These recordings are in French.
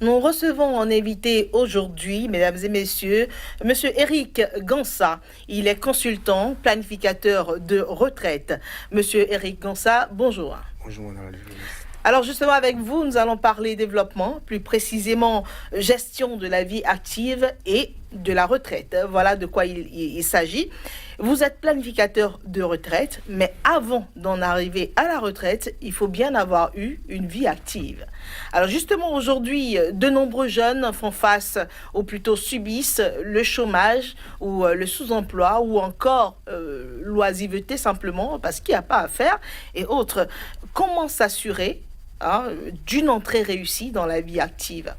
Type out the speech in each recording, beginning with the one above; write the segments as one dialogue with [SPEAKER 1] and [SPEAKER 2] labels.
[SPEAKER 1] Nous recevons en invité aujourd'hui, mesdames et messieurs, Monsieur Eric Gansa. Il est consultant, planificateur de retraite. Monsieur Eric Gansa, bonjour.
[SPEAKER 2] Bonjour, madame la journaliste.
[SPEAKER 1] Alors justement avec vous, nous allons parler développement, plus précisément gestion de la vie active et de la retraite. Voilà de quoi il s'agit. Vous êtes planificateur de retraite, mais avant d'en arriver à la retraite, il faut bien avoir eu une vie active. Alors justement aujourd'hui, de nombreux jeunes font face, ou plutôt subissent, le chômage ou le sous-emploi ou encore l'oisiveté simplement parce qu'il n'y a pas à faire et autres. Comment s'assurer d'une entrée réussie dans la vie active?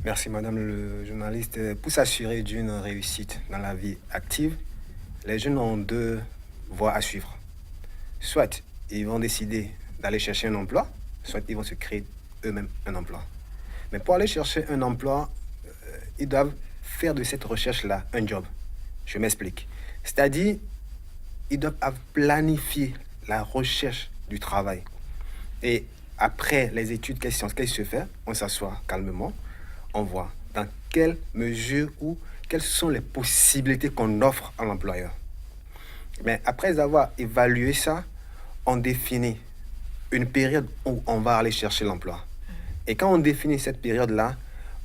[SPEAKER 2] Merci, madame le journaliste. Pour s'assurer d'une réussite dans la vie active, les jeunes ont deux voies à suivre. Soit ils vont décider d'aller chercher un emploi, soit ils vont se créer eux-mêmes un emploi. Mais pour aller chercher un emploi, ils doivent faire de cette recherche-là un job. Je m'explique. C'est-à-dire, ils doivent planifier la recherche du travail. Et après les études, qu'est-ce qui se fait? On s'assoit calmement, on voit dans quelle mesure ou quelles sont les possibilités qu'on offre à l'employeur. Mais après avoir évalué ça, on définit une période où on va aller chercher l'emploi. Et quand on définit cette période-là,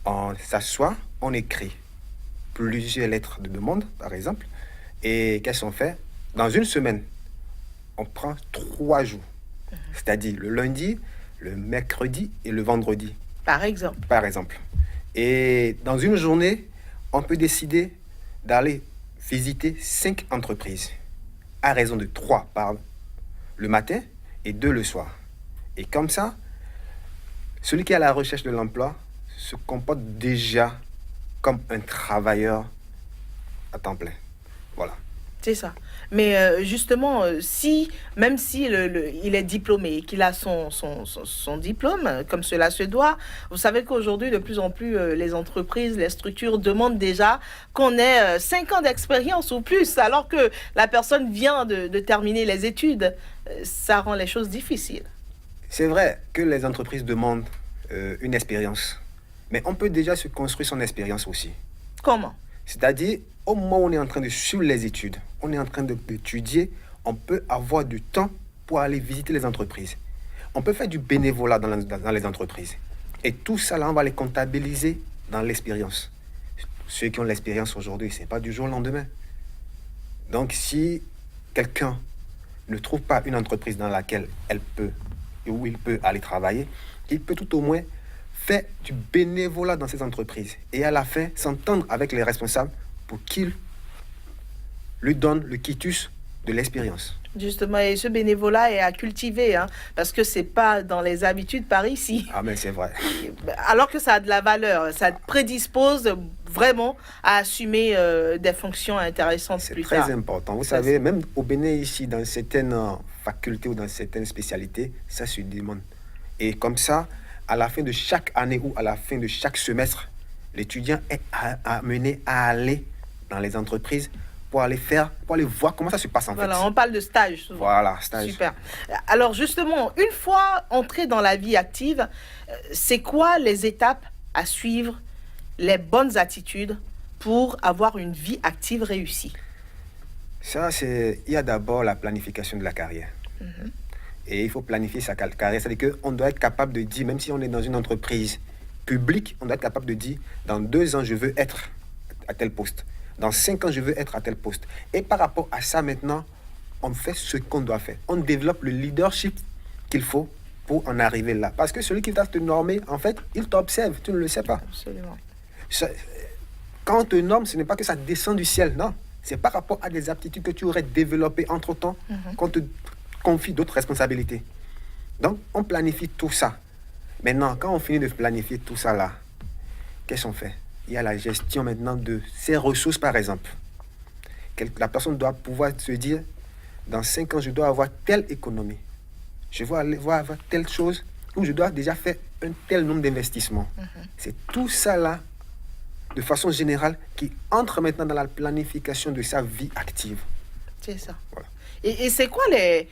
[SPEAKER 2] on s'assoit, on écrit plusieurs lettres de demande, par exemple. Et qu'est-ce qu'on fait? Dans une semaine, on prend 3 jours. C'est-à-dire le lundi, le mercredi et le vendredi.
[SPEAKER 1] Par exemple.
[SPEAKER 2] Par exemple. Et dans une journée, on peut décider d'aller visiter 5 entreprises, à raison de 3 le matin et 2 le soir. Et comme ça, celui qui est à la recherche de l'emploi se comporte déjà comme un travailleur à temps plein. Voilà.
[SPEAKER 1] C'est ça. Mais justement, même si il est diplômé et qu'il a son diplôme, comme cela se doit, vous savez qu'aujourd'hui, de plus en plus, les entreprises, les structures demandent déjà qu'on ait 5 ans d'expérience ou plus, alors que la personne vient de terminer les études. Ça rend les choses difficiles.
[SPEAKER 2] C'est vrai que les entreprises demandent une expérience, mais on peut déjà se construire son expérience aussi.
[SPEAKER 1] Comment?
[SPEAKER 2] C'est-à-dire, au moment où on est en train de suivre les études, on est en train d'étudier, on peut avoir du temps pour aller visiter les entreprises. On peut faire du bénévolat dans les entreprises. Et tout ça, là, on va les comptabiliser dans l'expérience. Ceux qui ont l'expérience aujourd'hui, ce n'est pas du jour au lendemain. Donc, si quelqu'un ne trouve pas une entreprise dans laquelle où il peut aller travailler, il peut tout au moins faire du bénévolat dans ces entreprises. Et à la fin, s'entendre avec les responsables pour qu'ils lui donnent le quitus de l'expérience.
[SPEAKER 1] Justement, et ce bénévolat est à cultiver, parce que c'est pas dans les habitudes par ici.
[SPEAKER 2] Ah, mais c'est vrai.
[SPEAKER 1] Alors que ça a de la valeur, ça te prédispose vraiment à assumer des fonctions intéressantes plus tard.
[SPEAKER 2] C'est très important. Vous savez, même au Bénin, ici, dans certaines facultés ou dans certaines spécialités, ça se demande. Et comme ça, à la fin de chaque année ou à la fin de chaque semestre, l'étudiant est amené à aller dans les entreprises pour aller voir comment ça se passe en fait.
[SPEAKER 1] Voilà, on parle de stage souvent.
[SPEAKER 2] Voilà, stage.
[SPEAKER 1] Super. Alors justement, une fois entré dans la vie active, c'est quoi les étapes à suivre, les bonnes attitudes pour avoir une vie active réussie?
[SPEAKER 2] Il y a d'abord la planification de la carrière. Et il faut planifier sa carrière. C'est-à-dire qu'on doit être capable de dire, même si on est dans une entreprise publique, on doit être capable de dire, dans 2 ans, je veux être à tel poste. Dans 5 ans, je veux être à tel poste. Et par rapport à ça, maintenant, on fait ce qu'on doit faire. On développe le leadership qu'il faut pour en arriver là. Parce que celui qui va te normer, en fait, il t'observe. Tu ne le sais pas.
[SPEAKER 1] Absolument.
[SPEAKER 2] Quand on te norme, ce n'est pas que ça descend du ciel, non. C'est par rapport à des aptitudes que tu aurais développées entre-temps, qu'on te confie d'autres responsabilités. Donc, on planifie tout ça. Maintenant, quand on finit de planifier tout ça là, qu'est-ce qu'on fait? Il y a la gestion maintenant de ses ressources, par exemple. La personne doit pouvoir se dire, dans 5 ans, je dois avoir telle économie. Je dois avoir telle chose, ou je dois déjà faire un tel nombre d'investissements. C'est tout ça là, de façon générale, qui entre maintenant dans la planification de sa vie active.
[SPEAKER 1] C'est ça.
[SPEAKER 2] Voilà.
[SPEAKER 1] Et c'est quoi les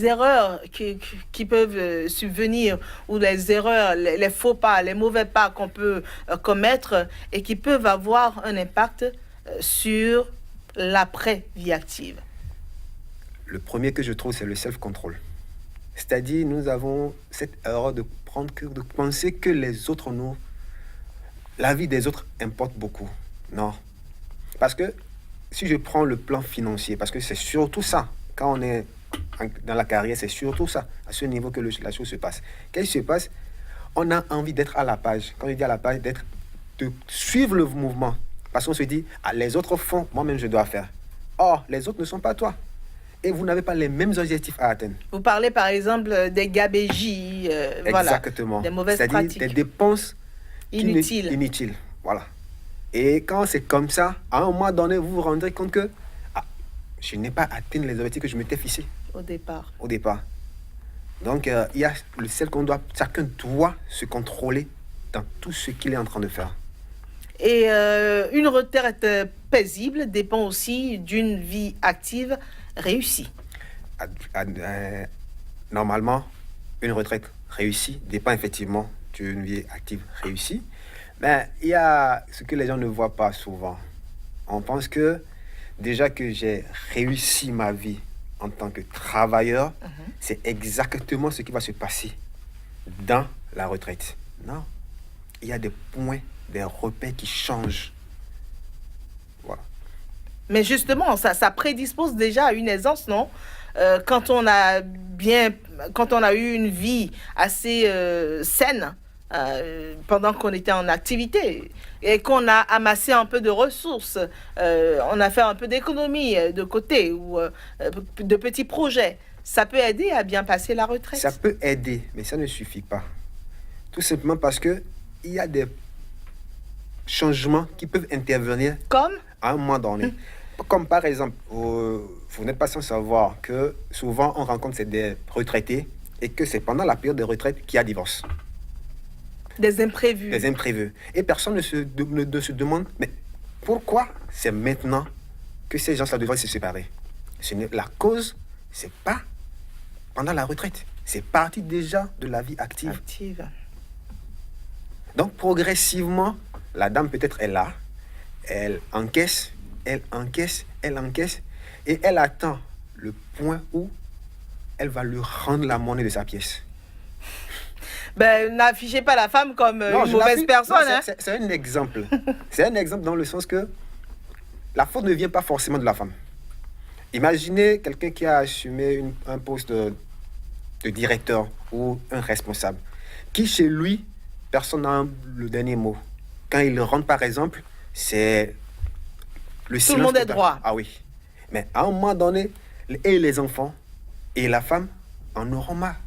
[SPEAKER 1] erreurs qui peuvent subvenir ou les erreurs, les faux pas, les mauvais pas qu'on peut commettre et qui peuvent avoir un impact sur l'après-vie active?
[SPEAKER 2] Le premier que je trouve, c'est le self-control. C'est-à-dire, nous avons cette erreur de penser que la vie des autres importe beaucoup. Non. Parce que si je prends le plan financier, parce que c'est surtout ça, quand on est dans la carrière, c'est surtout ça, à ce niveau que la chose se passe. Qu'est-ce qui se passe? On a envie d'être à la page. Quand je dis à la page, de suivre le mouvement. Parce qu'on se dit, ah, les autres font, moi-même je dois faire. Or, les autres ne sont pas toi. Et vous n'avez pas les mêmes objectifs à atteindre.
[SPEAKER 1] Vous parlez par exemple des gabégies,
[SPEAKER 2] Exactement.
[SPEAKER 1] Des mauvaises
[SPEAKER 2] C'est-à-dire
[SPEAKER 1] pratiques.
[SPEAKER 2] des dépenses
[SPEAKER 1] Inutiles.
[SPEAKER 2] Voilà. Et quand c'est comme ça, à un moment donné, vous vous rendrez compte que je n'ai pas atteint les objectifs que je m'étais fixés
[SPEAKER 1] Au départ.
[SPEAKER 2] Donc, il y a chacun doit se contrôler dans tout ce qu'il est en train de faire.
[SPEAKER 1] Et une retraite paisible dépend aussi d'une vie active réussie.
[SPEAKER 2] Normalement, une retraite réussie dépend effectivement d'une vie active réussie. Mais il y a ce que les gens ne voient pas souvent. On pense que déjà que j'ai réussi ma vie en tant que travailleur, c'est exactement ce qui va se passer dans la retraite. Non. Il y a des points, des repères qui changent. Voilà.
[SPEAKER 1] Mais justement, ça prédispose déjà à une aisance, non? Quand on a eu une vie assez saine, pendant qu'on était en activité et qu'on a amassé un peu de ressources, on a fait un peu d'économie de côté ou de petits projets, ça peut aider à bien passer la retraite.
[SPEAKER 2] Ça peut aider, mais ça ne suffit pas. Tout simplement parce que il y a des changements qui peuvent intervenir
[SPEAKER 1] Comme
[SPEAKER 2] à un moment donné. Comme par exemple, vous n'êtes pas sans savoir que souvent on rencontre des retraités et que c'est pendant la période de retraite qu'il y a divorce.
[SPEAKER 1] des imprévus.
[SPEAKER 2] Des imprévus. Et personne ne se demande, mais pourquoi c'est maintenant que ces gens-là devraient se séparer? La cause, c'est pas pendant la retraite. C'est parti déjà de la vie active. Donc, progressivement, la dame peut-être est là. Elle encaisse, et elle attend le point où elle va lui rendre la monnaie de sa pièce.
[SPEAKER 1] Ben, n'affichez pas la femme comme une mauvaise personne.
[SPEAKER 2] Non, c'est un exemple. C'est un exemple dans le sens que la faute ne vient pas forcément de la femme. Imaginez quelqu'un qui a assumé un poste de directeur ou un responsable, qui chez lui, personne n'a le dernier mot. Quand il rentre, par exemple, c'est le silence.
[SPEAKER 1] Tout le monde est droit.
[SPEAKER 2] Ah oui. Mais à un moment donné, et les enfants et la femme en auront marre.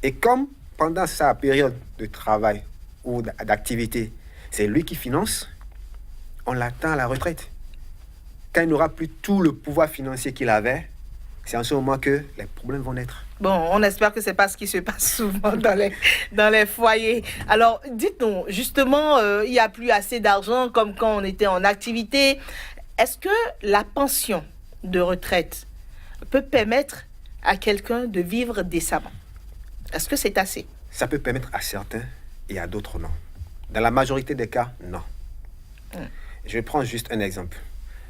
[SPEAKER 2] Et comme pendant sa période de travail ou d'activité, c'est lui qui finance, on l'attend à la retraite. Quand il n'aura plus tout le pouvoir financier qu'il avait, c'est en ce moment que les problèmes vont naître.
[SPEAKER 1] Bon, on espère que ce n'est pas ce qui se passe souvent dans les foyers. Alors, dites-nous, justement, il n'y a plus assez d'argent comme quand on était en activité. Est-ce que la pension de retraite peut permettre à quelqu'un de vivre décemment? Est-ce que c'est assez?
[SPEAKER 2] Ça peut permettre à certains et à d'autres non. Dans la majorité des cas, non. Je vais prendre juste un exemple.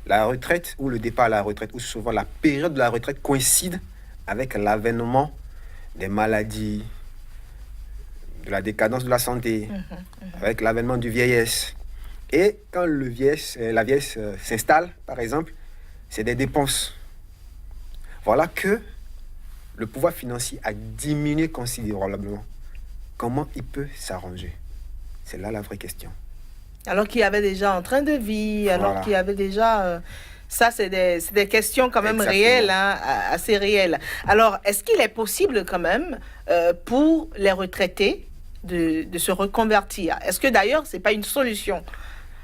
[SPEAKER 2] La retraite ou le départ à la retraite, ou souvent la période de la retraite coïncide avec l'avènement des maladies, de la décadence de la santé, avec l'avènement du vieillesse. Et quand la vieillesse s'installe, par exemple, c'est des dépenses. Voilà que le pouvoir financier a diminué considérablement. Comment il peut s'arranger? C'est là la vraie question.
[SPEAKER 1] Alors qu'il y avait déjà un train de vie, alors qu'il y avait déjà... ça, c'est des questions quand même réelles, assez réelles. Alors, est-ce qu'il est possible quand même pour les retraités de se reconvertir? Est-ce que d'ailleurs, ce n'est pas une solution?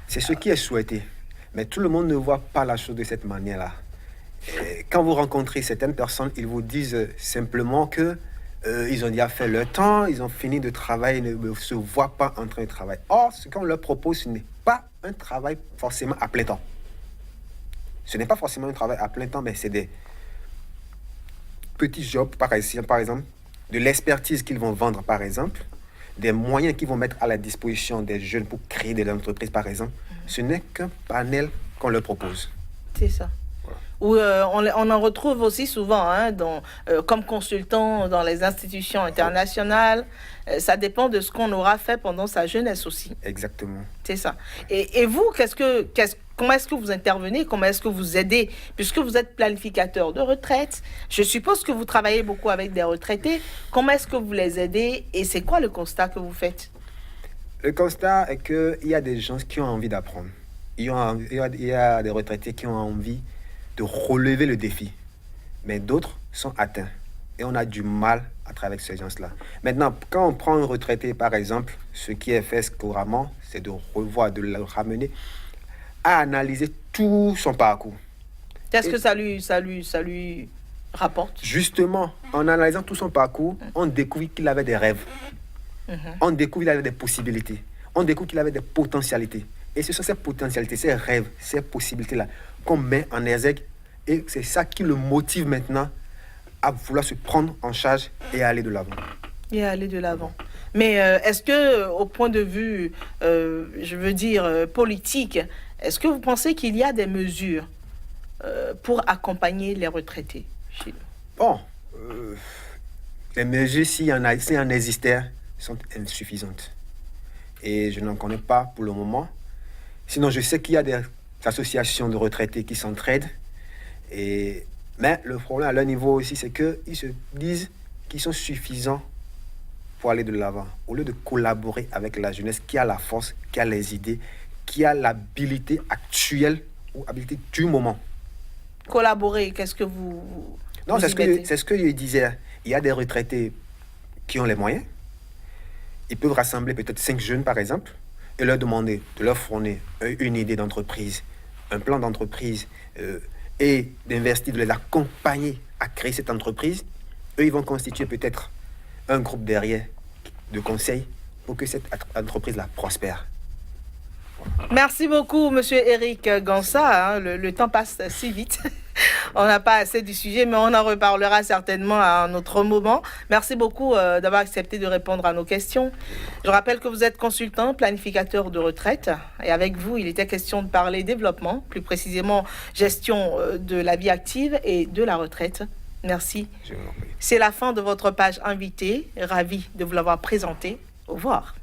[SPEAKER 2] C'est ce qui est souhaité. Mais tout le monde ne voit pas la chose de cette manière-là. Quand vous rencontrez certaines personnes, ils vous disent simplement que ils ont déjà fait leur temps, ils ont fini de travailler, ils ne se voient pas en train de travailler. Or, ce qu'on leur propose, ce n'est pas un travail forcément à plein temps. Ce n'est pas forcément un travail à plein temps, mais c'est des petits jobs, par exemple, de l'expertise qu'ils vont vendre, par exemple, des moyens qu'ils vont mettre à la disposition des jeunes pour créer des entreprises, par exemple, ce n'est qu'un panel qu'on leur propose.
[SPEAKER 1] C'est ça. Où on en retrouve aussi souvent comme consultant dans les institutions internationales. Ça dépend de ce qu'on aura fait pendant sa jeunesse aussi.
[SPEAKER 2] Exactement.
[SPEAKER 1] C'est ça. Et vous, comment est-ce que vous intervenez? Comment est-ce que vous aidez? Puisque vous êtes planificateur de retraite, je suppose que vous travaillez beaucoup avec des retraités. Comment est-ce que vous les aidez? Et c'est quoi le constat que vous faites?
[SPEAKER 2] Le constat est qu'il y a des gens qui ont envie d'apprendre. Il y a des retraités qui ont envie de relever le défi. Mais d'autres sont atteints. Et on a du mal à travailler avec ces gens-là. Maintenant, quand on prend un retraité, par exemple, ce qui est fait couramment, c'est de revoir, de le ramener à analyser tout son parcours.
[SPEAKER 1] Qu'est-ce que ça lui rapporte?
[SPEAKER 2] Justement, en analysant tout son parcours, on découvre qu'il avait des rêves. On découvre qu'il avait des possibilités. On découvre qu'il avait des potentialités. Et ce sont ces potentialités, ces rêves, ces possibilités-là qu'on met en exergue. Et c'est ça qui le motive maintenant à vouloir se prendre en charge et à aller de l'avant.
[SPEAKER 1] Et à aller de l'avant. Mais est-ce que, au point de vue, politique, est-ce que vous pensez qu'il y a des mesures pour accompagner les retraités?
[SPEAKER 2] Bon, les mesures, s'il y en existait, sont insuffisantes. Et je n'en connais pas pour le moment. Sinon, je sais qu'il y a des associations de retraités qui s'entraident. Mais le problème à leur niveau aussi, c'est qu'ils se disent qu'ils sont suffisants pour aller de l'avant. Au lieu de collaborer avec la jeunesse qui a la force, qui a les idées, qui a l'habilité actuelle ou l'habilité du moment.
[SPEAKER 1] Collaborer, qu'est-ce que vous...
[SPEAKER 2] Non, c'est ce que je disais. Il y a des retraités qui ont les moyens. Ils peuvent rassembler peut-être 5 jeunes, par exemple, et leur demander de leur fournir une idée d'entreprise, un plan d'entreprise, et d'investir, de les accompagner à créer cette entreprise. Eux, ils vont constituer peut-être un groupe derrière de conseils pour que cette entreprise-là prospère.
[SPEAKER 1] Merci beaucoup, Monsieur Eric Gansa. Le temps passe si vite. On n'a pas assez du sujet, mais on en reparlera certainement à un autre moment. Merci beaucoup d'avoir accepté de répondre à nos questions. Je rappelle que vous êtes consultant, planificateur de retraite. Et avec vous, il était question de parler développement, plus précisément gestion de la vie active et de la retraite. Merci. C'est la fin de votre page invitée. Ravi de vous l'avoir présenté. Au revoir.